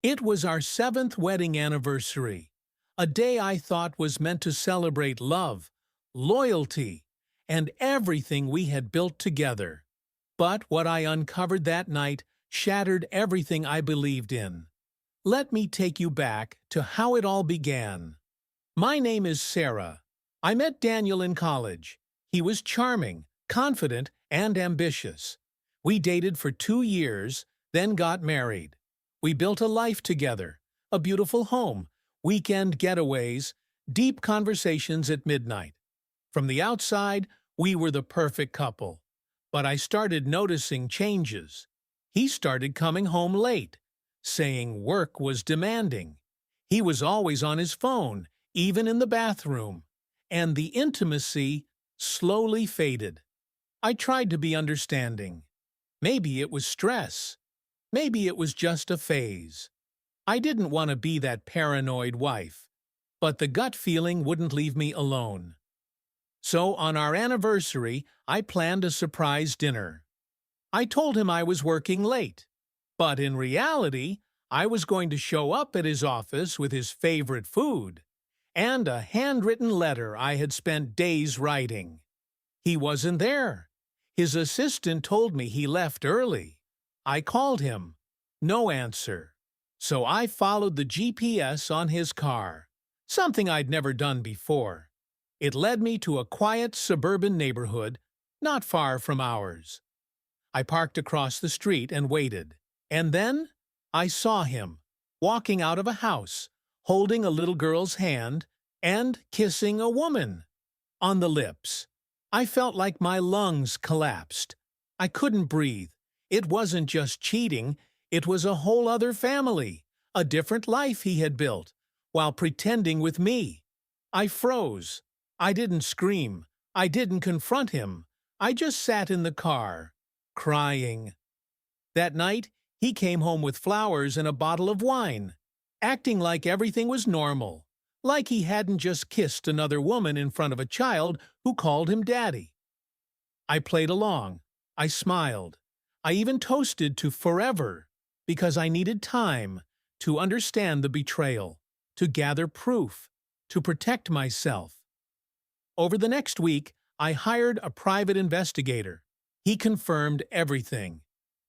It was our 7th wedding anniversary, a day I thought was meant to celebrate love, loyalty, and everything we had built together. But what I uncovered that night shattered everything I believed in. Let me take you back to how it all began. My name is Sarah. I met Daniel in college. He was charming, confident, and ambitious. We dated for 2 years, then got married. We built a life together, a beautiful home, weekend getaways, deep conversations at midnight. From the outside, we were the perfect couple. But I started noticing changes. He started coming home late, saying work was demanding. He was always on his phone, even in the bathroom, and the intimacy slowly faded. I tried to be understanding. Maybe it was stress. Maybe it was just a phase. I didn't want to be that paranoid wife, but the gut feeling wouldn't leave me alone. So on our anniversary, I planned a surprise dinner. I told him I was working late, but in reality, I was going to show up at his office with his favorite food and a handwritten letter I had spent days writing. He wasn't there. His assistant told me he left early. I called him. No answer. So I followed the GPS on his car, something I'd never done before. It led me to a quiet suburban neighborhood not far from ours. I parked across the street and waited. And then I saw him, walking out of a house, holding a little girl's hand and kissing a woman on the lips. I felt like my lungs collapsed. I couldn't breathe. It wasn't just cheating, it was a whole other family, a different life he had built, while pretending with me. I froze. I didn't scream. I didn't confront him. I just sat in the car, crying. That night, he came home with flowers and a bottle of wine, acting like everything was normal, like he hadn't just kissed another woman in front of a child who called him daddy. I played along. I smiled. I even toasted to forever, because I needed time to understand the betrayal, to gather proof, to protect myself. Over the next week, I hired a private investigator. He confirmed everything.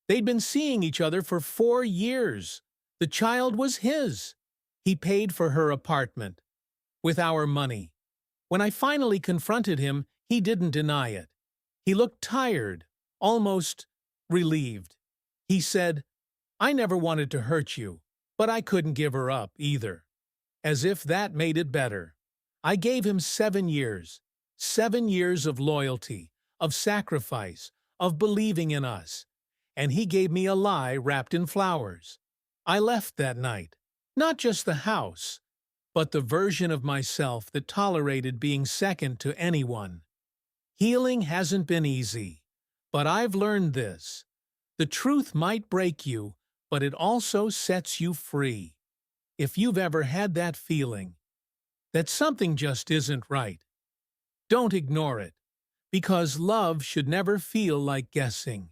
They'd been seeing each other for 4 years. The child was his. He paid for her apartment with our money. When I finally confronted him, he didn't deny it. He looked tired, almost relieved. He said, "I never wanted to hurt you, but I couldn't give her up either." As if that made it better. I gave him 7 years. 7 years of loyalty, of sacrifice, of believing in us. And he gave me a lie wrapped in flowers. I left that night. Not just the house, but the version of myself that tolerated being second to anyone. Healing hasn't been easy, but I've learned this. The truth might break you, but it also sets you free. If you've ever had that feeling that something just isn't right, don't ignore it, because love should never feel like guessing.